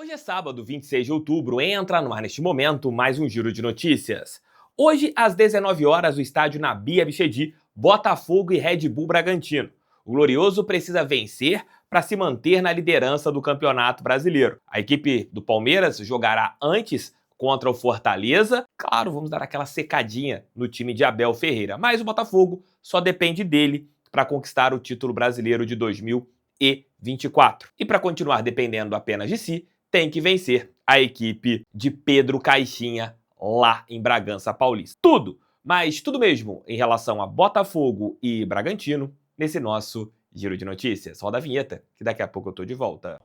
Hoje é sábado, 26 de outubro, entra no ar neste momento mais um giro de notícias. Hoje, às 19 horas, o estádio Nabi Abichedi, Botafogo e Red Bull Bragantino. O Glorioso precisa vencer para se manter na liderança do Campeonato Brasileiro. A equipe do Palmeiras jogará antes contra o Fortaleza. Claro, vamos dar aquela secadinha no time de Abel Ferreira, mas o Botafogo só depende dele para conquistar o título brasileiro de 2024. E para continuar dependendo apenas de si, tem que vencer a equipe de Pedro Caixinha lá em Bragança Paulista. Tudo, mas tudo mesmo em relação a Botafogo e Bragantino nesse nosso giro de notícias. Roda a vinheta, que daqui a pouco eu tô de volta.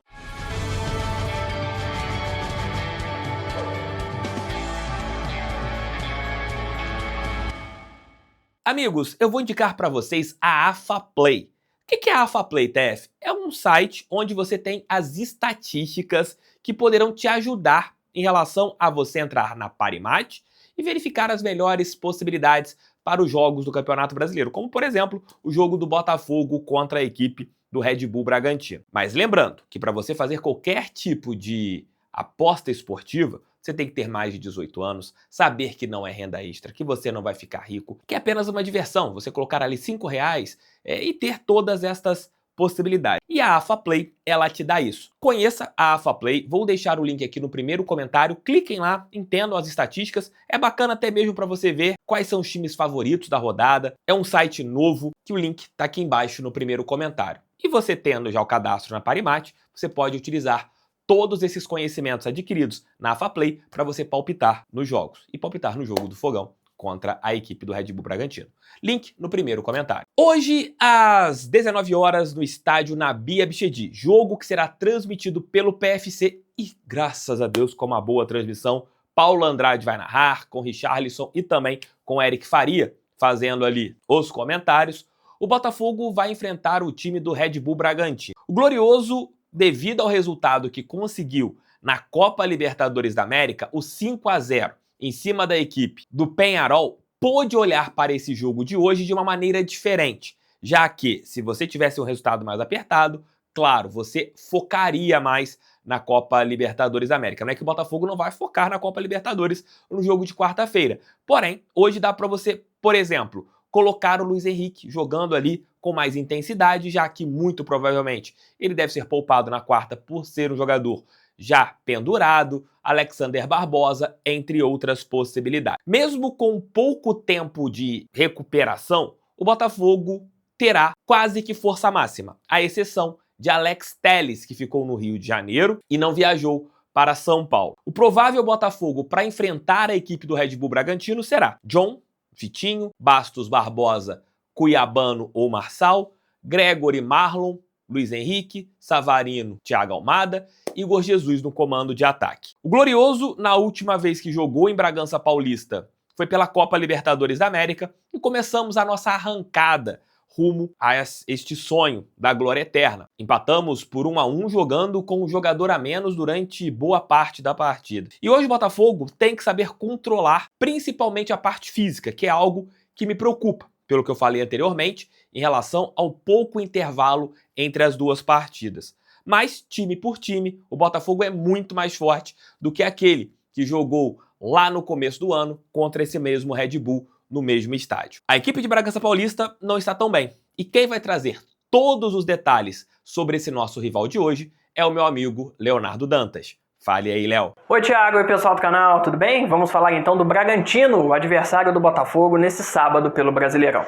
Amigos, eu vou indicar para vocês a AfaPlay. O que é a AfaPlay, TF? É um site onde você tem as estatísticas que poderão te ajudar em relação a você entrar na Parimatch e verificar as melhores possibilidades para os jogos do Campeonato Brasileiro, como, por exemplo, o jogo do Botafogo contra a equipe do Red Bull Bragantino. Mas lembrando que para você fazer qualquer tipo de aposta esportiva, você tem que ter mais de 18 anos, saber que não é renda extra, que você não vai ficar rico, que é apenas uma diversão, você colocar ali R$5 e ter todas estas possibilidades. E a AfaPlay, ela te dá isso. Conheça a AfaPlay, vou deixar o link aqui no primeiro comentário, cliquem lá, entendam as estatísticas, é bacana até mesmo para você ver quais são os times favoritos da rodada, é um site novo, que o link está aqui embaixo no primeiro comentário. E você tendo já o cadastro na Parimatch, você pode utilizar todos esses conhecimentos adquiridos na AfaPlay para você palpitar nos jogos e palpitar no jogo do Fogão contra a equipe do Red Bull Bragantino. Link no primeiro comentário. Hoje, às 19 horas, no estádio Nabi Abichedi, jogo que será transmitido pelo PFC e, graças a Deus, com uma boa transmissão, Paulo Andrade vai narrar, com Richarlison e também com Eric Faria, fazendo ali os comentários. O Botafogo vai enfrentar o time do Red Bull Bragantino. O Glorioso, devido ao resultado que conseguiu na Copa Libertadores da América, o 5-0 em cima da equipe do Peñarol, pôde olhar para esse jogo de hoje de uma maneira diferente, já que se você tivesse um resultado mais apertado, claro, você focaria mais na Copa Libertadores da América. Não é que o Botafogo não vai focar na Copa Libertadores no jogo de quarta-feira. Porém, hoje dá para você, por exemplo, colocar o Luiz Henrique jogando ali com mais intensidade, já que muito provavelmente ele deve ser poupado na quarta por ser um jogador já pendurado, Alexander Barbosa, entre outras possibilidades. Mesmo com pouco tempo de recuperação, o Botafogo terá quase que força máxima, à exceção de Alex Telles, que ficou no Rio de Janeiro e não viajou para São Paulo. O provável Botafogo para enfrentar a equipe do Red Bull Bragantino será John, Vitinho, Bastos Barbosa, Cuiabano ou Marçal, Gregory Marlon, Luiz Henrique, Savarino, Thiago Almada, Igor Jesus no comando de ataque. O Glorioso, na última vez que jogou em Bragança Paulista, foi pela Copa Libertadores da América e começamos a nossa arrancada rumo a este sonho da glória eterna. Empatamos por 1-1 jogando com um jogador a menos durante boa parte da partida. E hoje o Botafogo tem que saber controlar principalmente a parte física, que é algo que me preocupa, pelo que eu falei anteriormente, em relação ao pouco intervalo entre as duas partidas. Mas, time por time, o Botafogo é muito mais forte do que aquele que jogou lá no começo do ano contra esse mesmo Red Bull no mesmo estádio. A equipe de Bragança Paulista não está tão bem. E quem vai trazer todos os detalhes sobre esse nosso rival de hoje é o meu amigo Leonardo Dantas. Fale aí, Léo. Oi, Thiago e pessoal do canal, tudo bem? Vamos falar então do Bragantino, o adversário do Botafogo, nesse sábado pelo Brasileirão.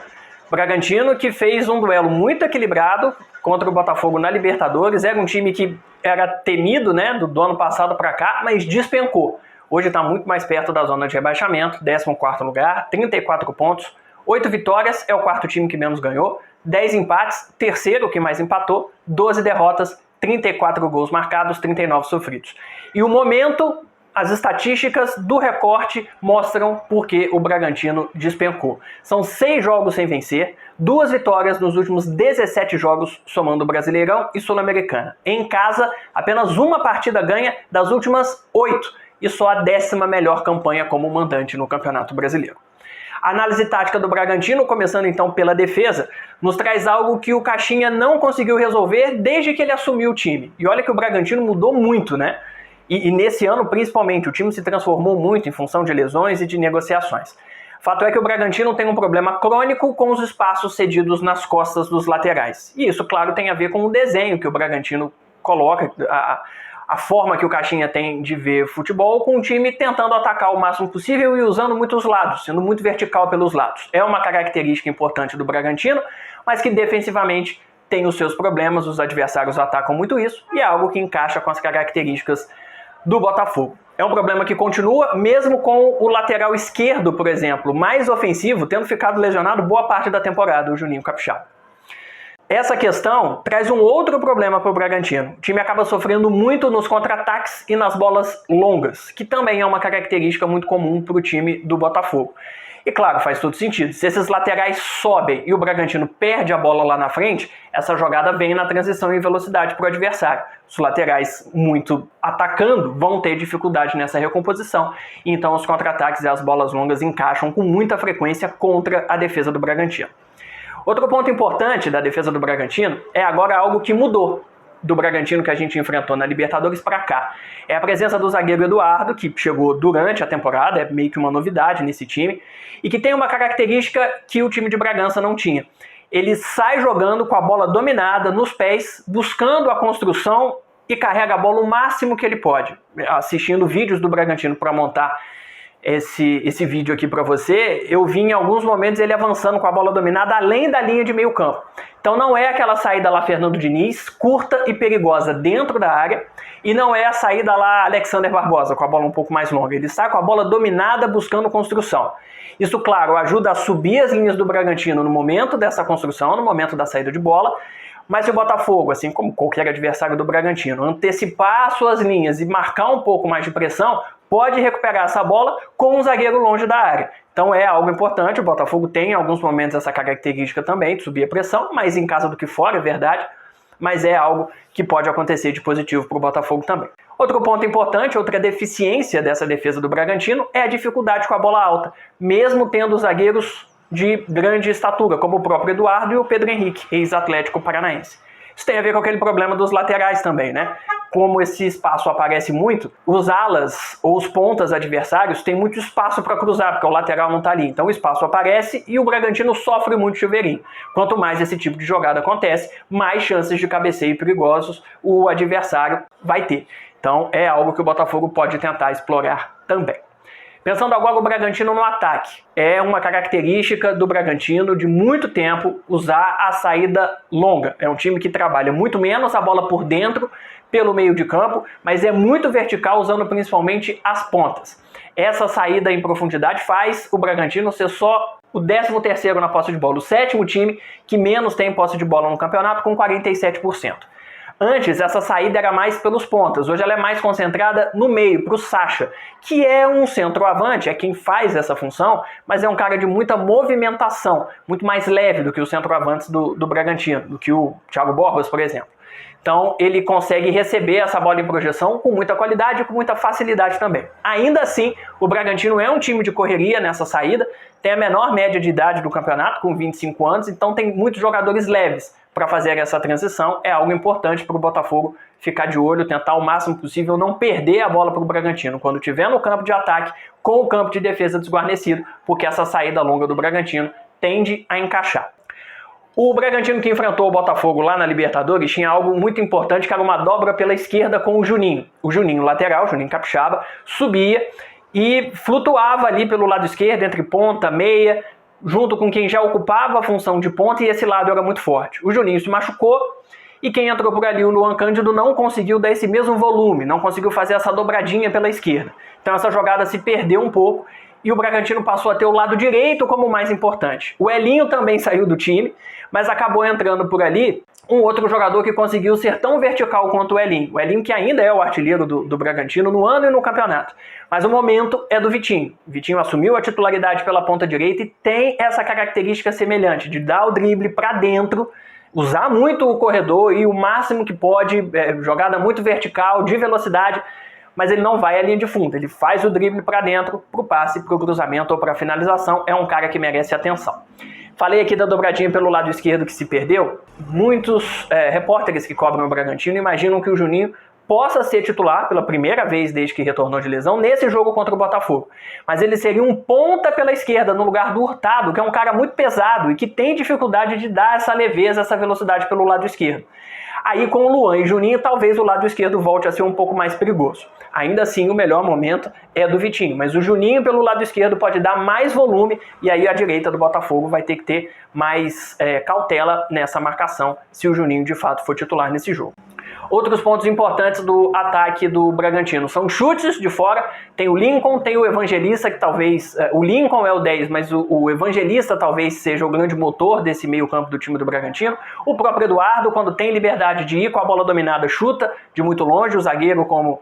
Bragantino que fez um duelo muito equilibrado contra o Botafogo na Libertadores. Era um time que era temido, né, do ano passado para cá, mas despencou. Hoje está muito mais perto da zona de rebaixamento, 14º lugar, 34 pontos, 8 vitórias, é o quarto time que menos ganhou, 10 empates, terceiro que mais empatou, 12 derrotas, 34 gols marcados, 39 sofridos. E o momento, as estatísticas do recorte mostram porque o Bragantino despencou. São 6 jogos sem vencer, 2 vitórias nos últimos 17 jogos, somando Brasileirão e Sul-Americana. Em casa, apenas uma partida ganha das últimas 8, e só a 10ª melhor campanha como mandante no Campeonato Brasileiro. A análise tática do Bragantino, começando então pela defesa, nos traz algo que o Caixinha não conseguiu resolver desde que ele assumiu o time. E olha que o Bragantino mudou muito, né? E nesse ano, principalmente, o time se transformou muito em função de lesões e de negociações. Fato é que o Bragantino tem um problema crônico com os espaços cedidos nas costas dos laterais. E isso, claro, tem a ver com o desenho que o Bragantino coloca, a forma que o Caixinha tem de ver futebol, com o time tentando atacar o máximo possível e usando muitos lados, sendo muito vertical pelos lados. É uma característica importante do Bragantino, mas que defensivamente tem os seus problemas, os adversários atacam muito isso, e é algo que encaixa com as características do Botafogo. É um problema que continua, mesmo com o lateral esquerdo, por exemplo, mais ofensivo, tendo ficado lesionado boa parte da temporada, o Juninho Capixaba. Essa questão traz um outro problema para o Bragantino. O time acaba sofrendo muito nos contra-ataques e nas bolas longas, que também é uma característica muito comum para o time do Botafogo. E claro, faz todo sentido. Se esses laterais sobem e o Bragantino perde a bola lá na frente, essa jogada vem na transição em velocidade para o adversário. Os laterais muito atacando vão ter dificuldade nessa recomposição. Então os contra-ataques e as bolas longas encaixam com muita frequência contra a defesa do Bragantino. Outro ponto importante da defesa do Bragantino é agora algo que mudou do Bragantino que a gente enfrentou na Libertadores para cá. É a presença do zagueiro Eduardo, que chegou durante a temporada, é meio que uma novidade nesse time, e que tem uma característica que o time de Bragança não tinha. Ele sai jogando com a bola dominada nos pés, buscando a construção e carrega a bola o máximo que ele pode. Assistindo vídeos do Bragantino para montar esse vídeo aqui para você, eu vi em alguns momentos ele avançando com a bola dominada além da linha de meio campo. Então não é aquela saída lá Fernando Diniz, curta e perigosa dentro da área, e não é a saída lá Alexander Barbosa, com a bola um pouco mais longa. Ele sai com a bola dominada buscando construção. Isso, claro, ajuda a subir as linhas do Bragantino no momento dessa construção, no momento da saída de bola, mas se o Botafogo, assim como qualquer adversário do Bragantino, antecipar suas linhas e marcar um pouco mais de pressão, pode recuperar essa bola com um zagueiro longe da área. Então é algo importante, o Botafogo tem em alguns momentos essa característica também de subir a pressão, mais em casa do que fora, é verdade, mas é algo que pode acontecer de positivo para o Botafogo também. Outro ponto importante, outra deficiência dessa defesa do Bragantino é a dificuldade com a bola alta, mesmo tendo zagueiros de grande estatura, como o próprio Eduardo e o Pedro Henrique, ex-Atlético Paranaense. Isso tem a ver com aquele problema dos laterais também, né? Como esse espaço aparece muito, os alas ou os pontas adversários têm muito espaço para cruzar, porque o lateral não está ali. Então o espaço aparece e o Bragantino sofre muito chuveirinho. Quanto mais esse tipo de jogada acontece, mais chances de cabeceio perigosos o adversário vai ter. Então é algo que o Botafogo pode tentar explorar também. Pensando agora o Bragantino no ataque. É uma característica do Bragantino de muito tempo usar a saída longa. É um time que trabalha muito menos a bola por dentro, pelo meio de campo, mas é muito vertical usando principalmente as pontas. Essa saída em profundidade faz o Bragantino ser só o 13º na posse de bola, o 7º time que menos tem posse de bola no campeonato, com 47%. Antes, essa saída era mais pelos pontas, hoje ela é mais concentrada no meio, para o Sacha, que é um centroavante, é quem faz essa função, mas é um cara de muita movimentação, muito mais leve do que os centroavantes do Bragantino, do que o Thiago Borbas, por exemplo. Então ele consegue receber essa bola em projeção com muita qualidade e com muita facilidade também. Ainda assim, o Bragantino é um time de correria nessa saída, tem a menor média de idade do campeonato, com 25 anos, então tem muitos jogadores leves para fazer essa transição. É algo importante para o Botafogo ficar de olho, tentar o máximo possível não perder a bola para o Bragantino quando estiver no campo de ataque com o campo de defesa desguarnecido, porque essa saída longa do Bragantino tende a encaixar. O Bragantino que enfrentou o Botafogo lá na Libertadores tinha algo muito importante, que era uma dobra pela esquerda com o Juninho. O Juninho lateral, o Juninho Capixaba, subia e flutuava ali pelo lado esquerdo, entre ponta, meia, junto com quem já ocupava a função de ponta, e esse lado era muito forte. O Juninho se machucou e quem entrou por ali, o Luan Cândido, não conseguiu dar esse mesmo volume, não conseguiu fazer essa dobradinha pela esquerda. Então essa jogada se perdeu um pouco e o Bragantino passou a ter o lado direito como mais importante. O Elinho também saiu do time, mas acabou entrando por ali um outro jogador que conseguiu ser tão vertical quanto o Elinho. O Elinho que ainda é o artilheiro do Bragantino no ano e no campeonato. Mas o momento é do Vitinho. O Vitinho assumiu a titularidade pela ponta direita e tem essa característica semelhante de dar o drible para dentro, usar muito o corredor e o máximo que pode, jogada muito vertical, de velocidade, mas ele não vai à linha de fundo. Ele faz o drible para dentro, para o passe, para o cruzamento ou para a finalização. É um cara que merece atenção. Falei aqui da dobradinha pelo lado esquerdo que se perdeu. Muitos repórteres que cobram o Bragantino imaginam que o Juninho possa ser titular pela primeira vez desde que retornou de lesão nesse jogo contra o Botafogo. Mas ele seria um ponta pela esquerda no lugar do Hurtado, que é um cara muito pesado e que tem dificuldade de dar essa leveza, essa velocidade pelo lado esquerdo. Aí com o Luan e Juninho, talvez o lado esquerdo volte a ser um pouco mais perigoso. Ainda assim, o melhor momento é do Vitinho, mas o Juninho pelo lado esquerdo pode dar mais volume e aí a direita do Botafogo vai ter que ter mais cautela nessa marcação se o Juninho de fato for titular nesse jogo. Outros pontos importantes do ataque do Bragantino são chutes de fora. Tem o Lincoln, tem o Evangelista, que talvez... o Lincoln é o 10, mas o Evangelista talvez seja o grande motor desse meio campo do time do Bragantino. O próprio Eduardo, quando tem liberdade de ir com a bola dominada, chuta de muito longe. O zagueiro, como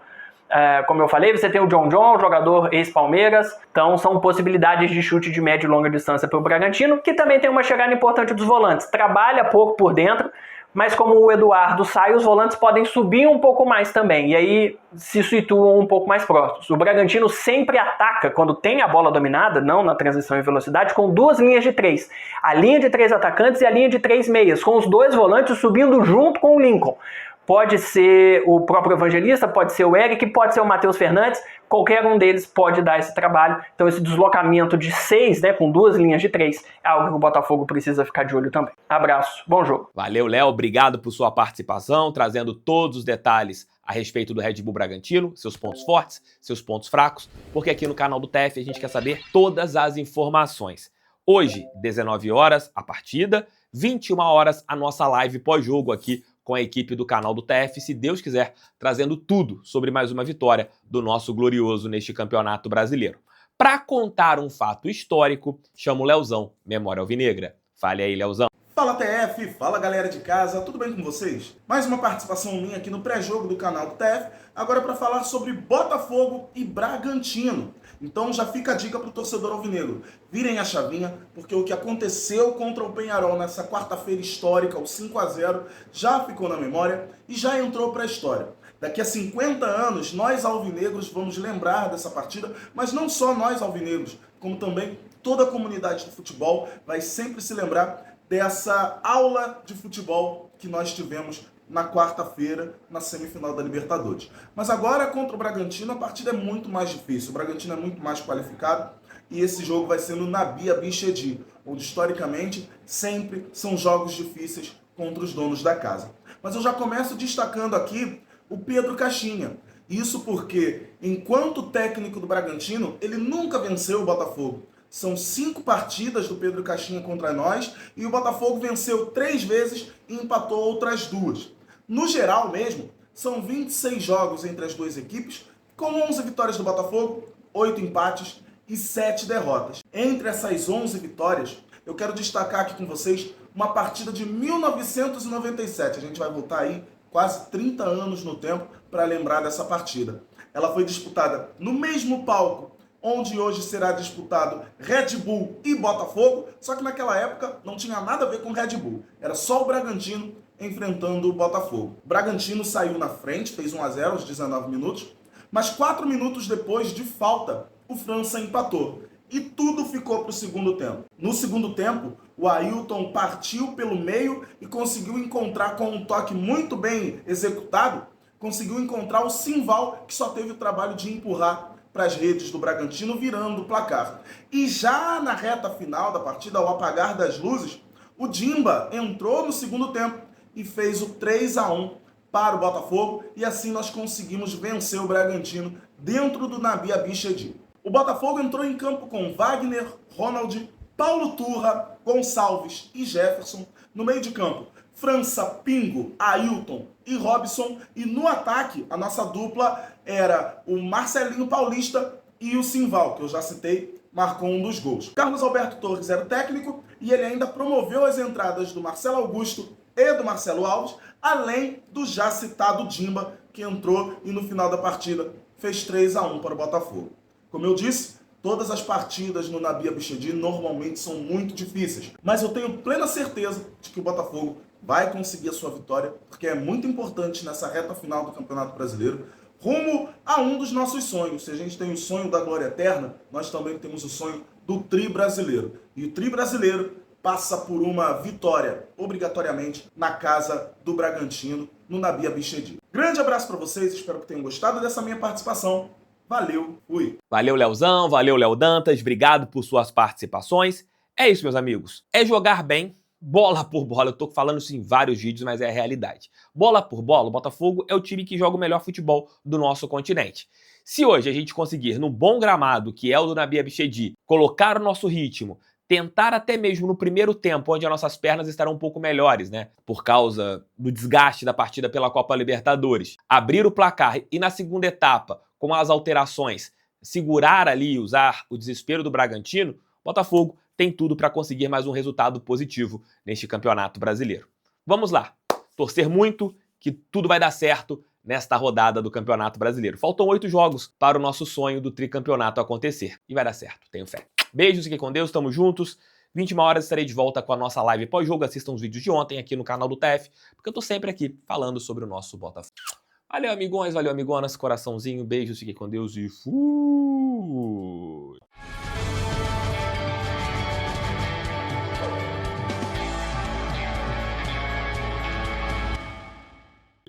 eu falei, você tem o John, jogador ex-Palmeiras. Então são possibilidades de chute de média e longa distância para o Bragantino, que também tem uma chegada importante dos volantes. Trabalha pouco por dentro, mas como o Eduardo sai, os volantes podem subir um pouco mais também, e aí se situam um pouco mais próximos. O Bragantino sempre ataca, quando tem a bola dominada, não na transição em velocidade, com duas linhas de 3. A linha de 3 atacantes e a linha de 3 meias, com os dois volantes subindo junto com o Lincoln. Pode ser o próprio Evangelista, pode ser o Eric, pode ser o Matheus Fernandes, qualquer um deles pode dar esse trabalho. Então esse deslocamento de 6, com duas linhas de 3, é algo que o Botafogo precisa ficar de olho também. Abraço, bom jogo. Valeu, Léo, obrigado por sua participação, trazendo todos os detalhes a respeito do Red Bull Bragantino, seus pontos fortes, seus pontos fracos, porque aqui no canal do TF a gente quer saber todas as informações. Hoje, 19 horas, a partida, 21 horas, a nossa live pós-jogo aqui com a equipe do canal do TF, se Deus quiser, trazendo tudo sobre mais uma vitória do nosso glorioso neste campeonato brasileiro. Para contar um fato histórico, chamo o Leozão, Memória Alvinegra. Fale aí, Leozão. Fala TF, fala galera de casa, tudo bem com vocês? Mais uma participação minha aqui no pré-jogo do canal do TF, agora para falar sobre Botafogo e Bragantino. Então já fica a dica para o torcedor alvinegro, virem a chavinha, porque o que aconteceu contra o Peñarol nessa quarta-feira histórica, o 5-0, já ficou na memória e já entrou para a história. Daqui a 50 anos, nós alvinegros vamos lembrar dessa partida, mas não só nós alvinegros, como também toda a comunidade do futebol vai sempre se lembrar dessa aula de futebol que nós tivemos na quarta-feira, na semifinal da Libertadores. Mas agora, contra o Bragantino, a partida é muito mais difícil. O Bragantino é muito mais qualificado e esse jogo vai ser no Nabi Abichedi, onde, historicamente, sempre são jogos difíceis contra os donos da casa. Mas eu já começo destacando aqui o Pedro Caixinha. Isso porque, enquanto técnico do Bragantino, ele nunca venceu o Botafogo. São 5 partidas do Pedro Caixinha contra nós e o Botafogo venceu 3 vezes e empatou outras 2. No geral mesmo, são 26 jogos entre as duas equipes, com 11 vitórias do Botafogo, 8 empates e 7 derrotas. Entre essas 11 vitórias, eu quero destacar aqui com vocês uma partida de 1997. A gente vai voltar aí quase 30 anos no tempo para lembrar dessa partida. Ela foi disputada no mesmo palco onde hoje será disputado Red Bull e Botafogo, só que naquela época não tinha nada a ver com Red Bull. Era só o Bragantino enfrentando o Botafogo. O Bragantino saiu na frente, fez 1-0 aos 19 minutos, mas 4 minutos depois, de falta, o França empatou. E tudo ficou para o segundo tempo. No segundo tempo, o Ailton partiu pelo meio e conseguiu encontrar, com um toque muito bem executado, conseguiu encontrar o Simval, que só teve o trabalho de empurrar para as redes do Bragantino, virando o placar. E já na reta final da partida, ao apagar das luzes, o Dimba entrou no segundo tempo e fez o 3-1 para o Botafogo, e assim nós conseguimos vencer o Bragantino dentro do Nabi Abichedi. O Botafogo entrou em campo com Wagner, Ronald, Paulo Turra, Gonçalves e Jefferson. No meio de campo, França, Pingo, Ailton e Robson. E no ataque, a nossa dupla era o Marcelinho Paulista e o Simval, que eu já citei, marcou um dos gols. Carlos Alberto Torres era o técnico e ele ainda promoveu as entradas do Marcelo Augusto e do Marcelo Alves, além do já citado Dimba, que entrou e no final da partida fez 3-1 para o Botafogo. Como eu disse, todas as partidas no Nabi Abichedi normalmente são muito difíceis, mas eu tenho plena certeza de que o Botafogo vai conseguir a sua vitória, porque é muito importante nessa reta final do Campeonato Brasileiro, rumo a um dos nossos sonhos. Se a gente tem o sonho da glória eterna, nós também temos o sonho do tri brasileiro. E o tri brasileiro passa por uma vitória, obrigatoriamente, na casa do Bragantino, no Nabi Abichedi. Grande abraço para vocês, espero que tenham gostado dessa minha participação. Valeu, fui! Valeu, Leozão, valeu, Léo Dantas, obrigado por suas participações. É isso, meus amigos, é jogar bem, bola por bola. Eu tô falando isso em vários vídeos, mas é a realidade. Bola por bola, o Botafogo é o time que joga o melhor futebol do nosso continente. Se hoje a gente conseguir, num bom gramado, que é o do Nabi Abichedi, colocar o nosso ritmo, tentar até mesmo no primeiro tempo, onde as nossas pernas estarão um pouco melhores, né? Por causa do desgaste da partida pela Copa Libertadores, abrir o placar e na segunda etapa, com as alterações, segurar ali, usar o desespero do Bragantino, Botafogo tem tudo para conseguir mais um resultado positivo neste Campeonato Brasileiro. Vamos lá, torcer muito que tudo vai dar certo nesta rodada do Campeonato Brasileiro. Faltam 8 jogos para o nosso sonho do tricampeonato acontecer. E vai dar certo, tenho fé. Beijos, fiquem com Deus, tamo juntos. 21 horas estarei de volta com a nossa live pós-jogo. Assistam os vídeos de ontem aqui no canal do TF, porque eu tô sempre aqui falando sobre o nosso Botafogo. Valeu, amigões, valeu, amigonas, coraçãozinho, beijos, fiquem com Deus e fui!